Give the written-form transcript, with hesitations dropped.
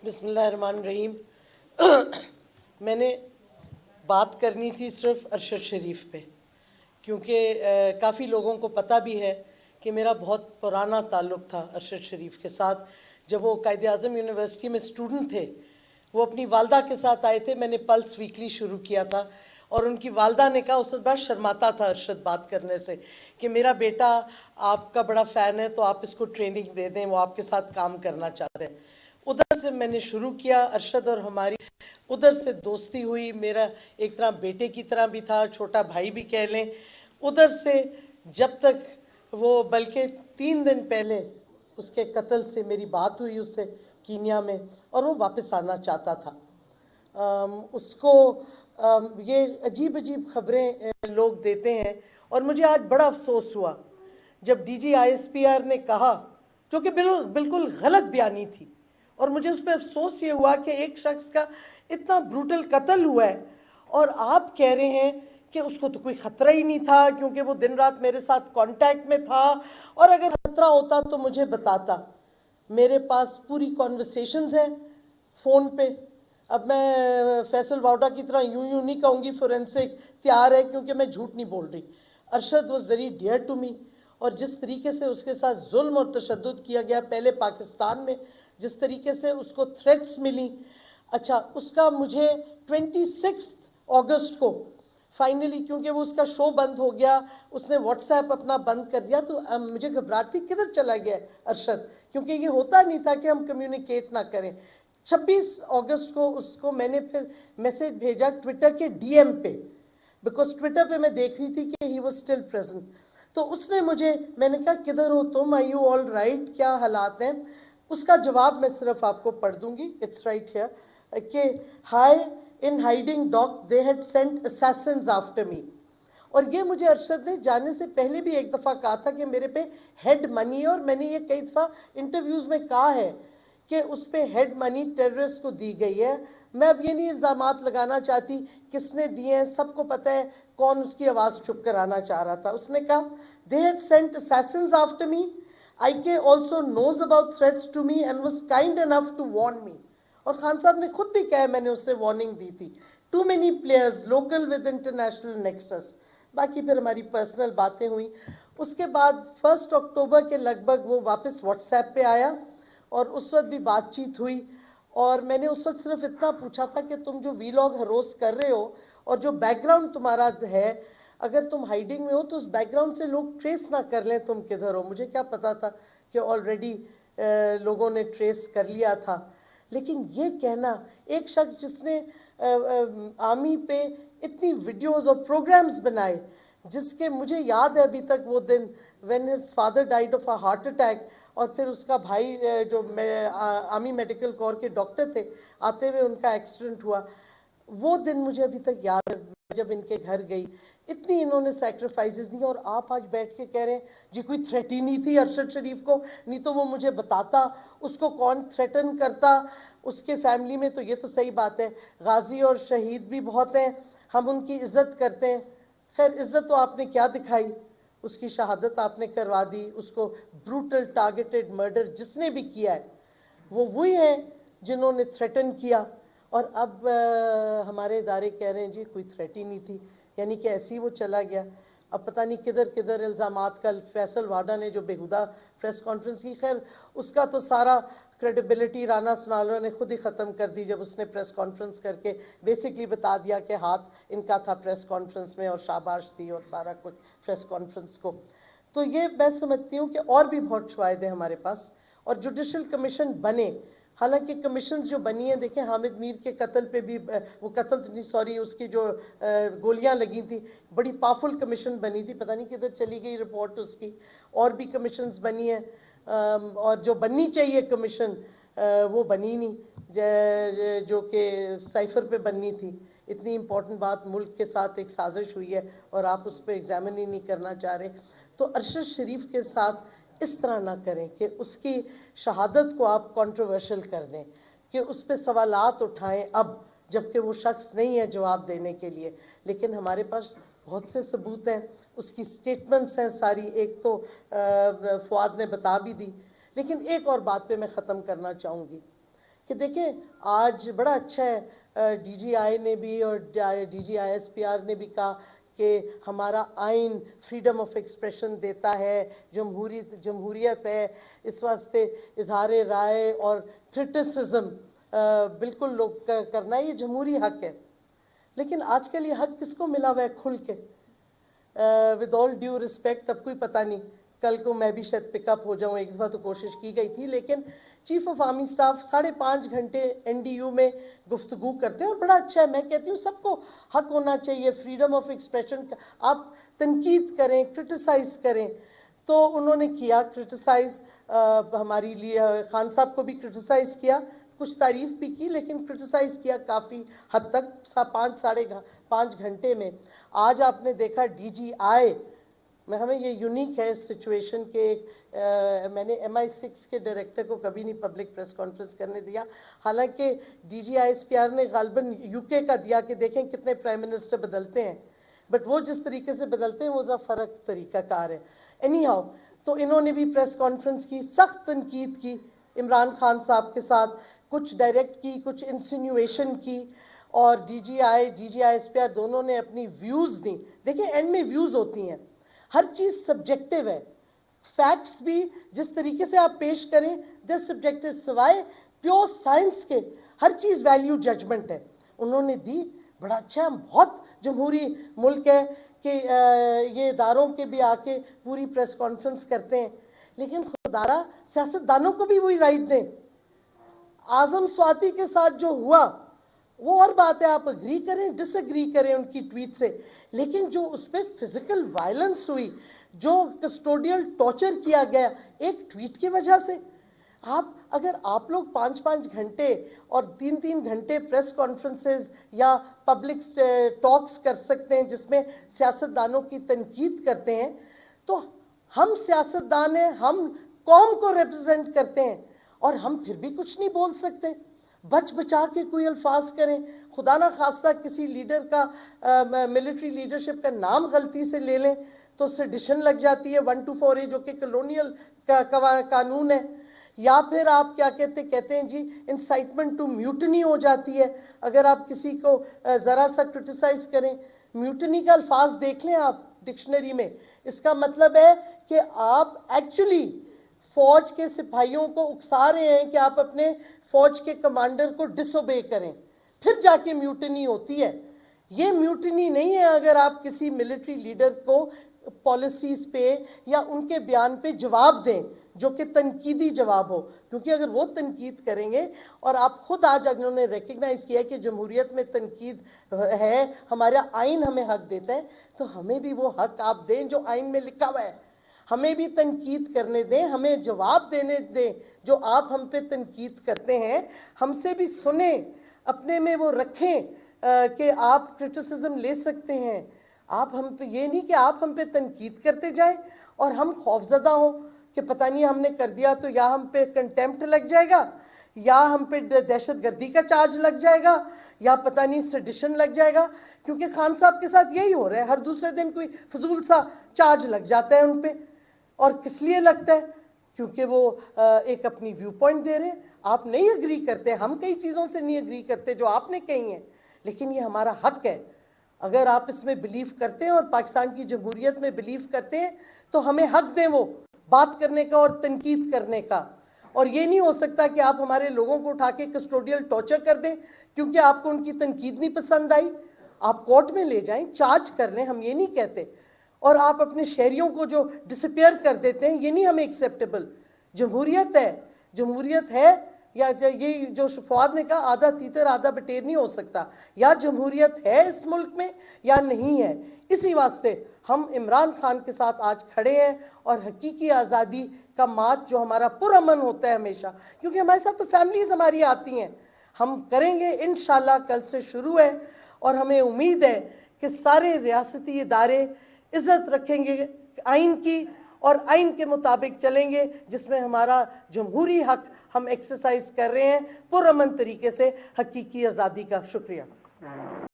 بسم اللہ الرحمن الرحیم. میں نے بات کرنی تھی صرف ارشد شریف پہ، کیونکہ کافی لوگوں کو پتہ بھی ہے کہ میرا بہت پرانا تعلق تھا ارشد شریف کے ساتھ. جب وہ قائد اعظم یونیورسٹی میں اسٹوڈنٹ تھے، وہ اپنی والدہ کے ساتھ آئے تھے. میں نے پلس ویکلی شروع کیا تھا اور ان کی والدہ نے کہا، اس وقت بڑا شرماتا تھا ارشد بات کرنے سے، کہ میرا بیٹا آپ کا بڑا فین ہے تو آپ اس کو ٹریننگ دے دیں، وہ آپ کے ساتھ کام کرنا چاہتے ہیں. ادھر سے میں نے شروع کیا. ارشد اور ہماری ادھر سے دوستی ہوئی. میرا ایک طرح بیٹے کی طرح بھی تھا، چھوٹا بھائی بھی کہہ لیں. ادھر سے جب تک وہ، بلکہ 3 دن پہلے اس کے قتل سے میری بات ہوئی اس سے کینیا میں، اور وہ واپس آنا چاہتا تھا. اس کو یہ عجیب عجیب خبریں لوگ دیتے ہیں، اور مجھے آج بڑا افسوس ہوا جب D G I S P R نے کہا، جو کہ بالکل غلط بیانی تھی، اور مجھے اس پہ افسوس یہ ہوا کہ ایک شخص کا اتنا بروٹل قتل ہوا ہے اور آپ کہہ رہے ہیں کہ اس کو تو کوئی خطرہ ہی نہیں تھا کیونکہ وہ دن رات میرے ساتھ کانٹیکٹ میں تھا، اور اگر خطرہ ہوتا تو مجھے بتاتا. میرے پاس پوری کانورسیشنز ہیں فون پہ. اب میں فیصل واؤڈا کی طرح یوں نہیں کہوں گی فورینسک تیار ہے، کیونکہ میں جھوٹ نہیں بول رہی. Arshad was very dear to me, اور جس طریقے سے اس کے ساتھ ظلم اور تشدد کیا گیا پہلے پاکستان میں، جس طریقے سے اس کو تھریٹس ملی. اچھا، اس کا مجھے 26 اگست کو فائنلی، کیونکہ وہ اس کا شو بند ہو گیا، اس نے واٹس ایپ اپنا بند کر دیا، تو مجھے گھبراہٹ تھی کدھر چلا گیا ارشد، کیونکہ یہ ہوتا نہیں تھا کہ ہم کمیونیکیٹ نہ کریں. 26 اگست کو اس کو میں نے پھر میسیج بھیجا ٹویٹر کے ڈی ایم پہ، بیکاز ٹویٹر پہ میں دیکھ رہی تھی کہ ہی واز اسٹل پریزنٹ. تو اس نے مجھے، میں نے کہا کدھر ہو تم، آر یو آل رائٹ، کیا حالات ہیں؟ اس کا جواب میں صرف آپ کو پڑھ دوں گی. اٹس رائٹ ہیئر کہ high in hiding dark the head sent assassins after me. اور یہ مجھے ارشد نے جانے سے پہلے بھی ایک دفعہ کہا تھا کہ میرے پہ ہیڈ منی ہے، اور میں نے یہ کئی دفعہ انٹرویوز میں کہا ہے کہ اس پہ ہیڈ منی ٹیررسٹ کو دی گئی ہے. میں اب یہ نہیں الزامات لگانا چاہتی کس نے دیے ہیں، سب کو پتہ ہے کون اس کی آواز چپ کرانا چاہ رہا تھا. اس نے کہا they had sent assassins after me. IK also knows about threats to me and was kind enough to warn me. اور خان صاحب نے خود بھی کہا میں نے اسے وارننگ دی تھی. Too many players local with international nexus. باقی پھر ہماری پرسنل باتیں ہوئیں. اس کے بعد 1 اکتوبر کے لگ بھگ وہ واپس واٹس ایپ پہ آیا، اور اس وقت بھی بات چیت ہوئی. اور میں نے اس وقت صرف اتنا پوچھا تھا کہ تم جو وی لاگ ہروس کر رہے ہو اور جو بیک گراؤنڈ تمہارا ہے، اگر تم ہائیڈنگ میں ہو تو اس بیک گراؤنڈ سے لوگ ٹریس نہ کر لیں تم کدھر ہو. مجھے کیا پتا تھا کہ آلریڈی لوگوں نے ٹریس کر لیا تھا. لیکن یہ کہنا، ایک شخص جس نے آرمی پہ اتنی ویڈیوز اور پروگرامز بنائے، جس کے مجھے یاد ہے ابھی تک وہ دن when his father died of a heart attack، اور پھر اس کا بھائی جو آرمی میڈیکل کور کے ڈاکٹر تھے، آتے ہوئے ان کا ایکسیڈنٹ ہوا. وہ دن مجھے ابھی تک یاد ہے جب ان کے گھر گئی. اتنی انہوں نے سیکریفائسز دی، اور آپ آج بیٹھ کے کہہ رہے ہیں جی کوئی تھریٹ ہی نہیں تھی ارشد شریف کو، نہیں تو وہ مجھے بتاتا اس کو کون تھریٹن کرتا. اس کے فیملی میں تو یہ تو صحیح بات ہے، غازی اور شہید بھی بہت ہیں، ہم ان کی عزت کرتے ہیں. خیر عزت تو آپ نے کیا دکھائی، اس کی شہادت آپ نے کروا دی. اس کو بروٹل ٹارگیٹڈ مرڈر جس نے بھی کیا ہے، وہ وہی ہیں جنہوں نے تھریٹن کیا. اور اب ہمارے ادارے کہہ رہے ہیں جی کوئی تھریٹ ہی نہیں تھی، یعنی کہ ایسے ہی وہ چلا گیا. اب پتہ نہیں کدھر کدھر الزامات. کل فیصل واڈا نے جو بےہودہ پریس کانفرنس کی، خیر اس کا تو سارا کریڈیبلٹی رانا سنالو نے خود ہی ختم کر دی جب اس نے پریس کانفرنس کر کے بیسکلی بتا دیا کہ ہاتھ ان کا تھا پریس کانفرنس میں، اور شاباش دی اور سارا کچھ پریس کانفرنس کو. تو یہ میں سمجھتی ہوں کہ اور بھی بہت شواہد ہیں ہمارے پاس، اور جوڈیشل کمیشن بنے. حالانکہ کمیشنز جو بنی ہیں، دیکھیں حامد میر کے قتل پہ بھی، وہ قتل نہیں سوری اس کی جو گولیاں لگی تھیں، بڑی پاورفل کمیشن بنی تھی، پتہ نہیں کدھر چلی گئی رپورٹ اس کی. اور بھی کمیشنز بنی ہیں، اور جو بننی چاہیے کمیشن وہ بنی نہیں، جو کہ سائفر پہ بننی تھی. اتنی امپورٹنٹ بات، ملک کے ساتھ ایک سازش ہوئی ہے اور آپ اس پہ ایگزامن ہی نہیں کرنا چاہ رہے. تو ارشد شریف کے ساتھ اس طرح نہ کریں کہ اس کی شہادت کو آپ کنٹروورشل کر دیں، کہ اس پہ سوالات اٹھائیں اب جبکہ وہ شخص نہیں ہے جواب دینے کے لیے. لیکن ہمارے پاس بہت سے ثبوت ہیں، اس کی سٹیٹمنٹس ہیں ساری. ایک تو فؤاد نے بتا بھی دی. لیکن ایک اور بات پہ میں ختم کرنا چاہوں گی کہ دیکھیں آج بڑا اچھا ہے ڈی جی آئی نے بھی اور D G I S P R نے بھی کہا کہ ہمارا آئین فریڈم آف ایکسپریشن دیتا ہے، جمہوریت ہے، اس واسطے اظہار رائے اور کرٹیسزم بالکل لوگ کرنا یہ جمہوری حق ہے. لیکن آج کل یہ حق کس کو ملا ہوا ہے کھل کے؟ ود آل ڈیو رسپیکٹ، اب کوئی پتہ نہیں کل کو میں بھی شاید پک اپ ہو جاؤں. ایک دفعہ تو کوشش کی گئی تھی، لیکن چیف آف آرمی سٹاف 5.5 گھنٹے NDU میں گفتگو کرتے ہیں اور بڑا اچھا ہے. میں کہتی ہوں سب کو حق ہونا چاہیے فریڈم آف ایکسپریشن کا. آپ تنقید کریں، کرٹیسائز کریں. تو انہوں نے کیا کرٹیسائز، ہماری خان صاحب کو بھی کرٹیسائز کیا، کچھ تعریف بھی کی، لیکن کرٹیسائز کیا کافی حد تک 5.5 گھنٹے میں. آج آپ نے دیکھا ڈی جی آئی میں، ہمیں یہ یونیک ہے سچویشن کہ میں نے MI6 کے ڈائریکٹر کو کبھی نہیں پبلک پریس کانفرنس کرنے دیا، حالانکہ D G I S P R نے غالباً UK کا دیا کہ دیکھیں کتنے پرائم منسٹر بدلتے ہیں، بٹ وہ جس طریقے سے بدلتے ہیں وہ ذرا فرق طریقہ کار ہے. اینی ہاؤ، تو انہوں نے بھی پریس کانفرنس کی، سخت تنقید کی عمران خان صاحب کے ساتھ، کچھ ڈائریکٹ کی، کچھ انسینویشن کی، اور D G I S P R دونوں نے اپنی ویوز دیں. دیکھیں اینڈ میں ویوز ہوتی ہیں، ہر چیز سبجیکٹیو ہے. فیکٹس بھی جس طریقے سے آپ پیش کریں دے سبجیکٹیو، سوائے پیور سائنس کے ہر چیز ویلیو ججمنٹ ہے. انہوں نے دی، بڑا اچھا. ہم بہت جمہوری ملک ہے کہ یہ اداروں کے بھی آ کے پوری پریس کانفرنس کرتے ہیں، لیکن خدارہ سیاست دانوں کو بھی وہی رائٹ دیں. اعظم سواتی کے ساتھ جو ہوا وہ اور بات ہے، آپ اگری کریں ڈس اگری کریں ان کی ٹویٹ سے، لیکن جو اس پہ فزیکل وائلنس ہوئی، جو کسٹوڈیل ٹارچر کیا گیا ایک ٹویٹ کی وجہ سے. اگر آپ لوگ 5 گھنٹے اور 3 گھنٹے پریس کانفرنسز یا پبلک ٹاکس کر سکتے ہیں جس میں سیاست دانوں کی تنقید کرتے ہیں، تو ہم سیاست دان ہیں، ہم قوم کو ریپرزینٹ کرتے ہیں، اور ہم پھر بھی کچھ نہیں بول سکتے. بچ بچا کے کوئی الفاظ کریں. خدا نہ خواستہ کسی لیڈر کا ملٹری لیڈرشپ کا نام غلطی سے لے لیں تو سیڈیشن لگ جاتی ہے 1248 جو کہ کلونیل قانون ہے. یا پھر آپ کیا کہتے ہیں جی انسائٹمنٹ ٹو میوٹنی ہو جاتی ہے اگر آپ کسی کو ذرا سا کرٹیسائز کریں. میوٹنی کا الفاظ دیکھ لیں آپ ڈکشنری میں، اس کا مطلب ہے کہ آپ ایکچولی فوج کے سپاہیوں کو اکسا رہے ہیں کہ آپ اپنے فوج کے کمانڈر کو ڈس اوبے کریں، پھر جا کے میوٹنی ہوتی ہے. یہ میوٹنی نہیں ہے اگر آپ کسی ملٹری لیڈر کو پالیسیز پہ یا ان کے بیان پہ جواب دیں جو کہ تنقیدی جواب ہو. کیونکہ اگر وہ تنقید کریں گے، اور آپ خود آج انہوں نے ریکگنائز کیا کہ جمہوریت میں تنقید ہے، ہمارا آئین ہمیں حق دیتا ہے، تو ہمیں بھی وہ حق آپ دیں جو آئین میں لکھا ہوا ہے. ہمیں بھی تنقید کرنے دیں، ہمیں جواب دینے دیں. جو آپ ہم پہ تنقید کرتے ہیں ہم سے بھی سنیں، اپنے میں وہ رکھیں کہ آپ کرٹیسزم لے سکتے ہیں. آپ ہم پہ یہ نہیں کہ آپ ہم پہ تنقید کرتے جائیں اور ہم خوفزدہ ہوں کہ پتہ نہیں ہم نے کر دیا تو یا ہم پہ کنٹیمپٹ لگ جائے گا، یا ہم پہ دہشت گردی کا چارج لگ جائے گا، یا پتہ نہیں سیڈیشن لگ جائے گا. کیونکہ خان صاحب کے ساتھ یہی ہو رہا ہے، ہر دوسرے دن کوئی فضول سا چارج لگ جاتا ہے ان پہ. اور کس لیے لگتا ہے؟ کیونکہ وہ ایک اپنی ویو پوائنٹ دے رہے ہیں. آپ نہیں اگری کرتے، ہم کئی چیزوں سے نہیں اگری کرتے جو آپ نے کہی ہیں، لیکن یہ ہمارا حق ہے. اگر آپ اس میں بلیو کرتے ہیں اور پاکستان کی جمہوریت میں بلیو کرتے ہیں تو ہمیں حق دیں وہ بات کرنے کا اور تنقید کرنے کا. اور یہ نہیں ہو سکتا کہ آپ ہمارے لوگوں کو اٹھا کے کسٹوڈیل ٹارچر کر دیں کیونکہ آپ کو ان کی تنقید نہیں پسند آئی. آپ کورٹ میں لے جائیں، چارج کر لیں، ہم یہ نہیں کہتے. اور آپ اپنے شہریوں کو جو ڈسپیئر کر دیتے ہیں، یہ نہیں ہمیں ایکسیپٹیبل. جمہوریت ہے یا یہ جو فواد نے کہا آدھا تیتر آدھا بٹیر نہیں ہو سکتا. یا جمہوریت ہے اس ملک میں یا نہیں ہے. اسی واسطے ہم عمران خان کے ساتھ آج کھڑے ہیں اور حقیقی آزادی کا مارچ جو ہمارا پرامن ہوتا ہے ہمیشہ، کیونکہ ہمارے ساتھ تو فیملیز ہماری آتی ہیں، ہم کریں گے انشاءاللہ. کل سے شروع ہے اور ہمیں امید ہے کہ سارے ریاستی ادارے عزت رکھیں گے آئین کی اور آئین کے مطابق چلیں گے، جس میں ہمارا جمہوری حق ہم ایکسرسائز کر رہے ہیں پرامن طریقے سے حقیقی آزادی کا. شکریہ.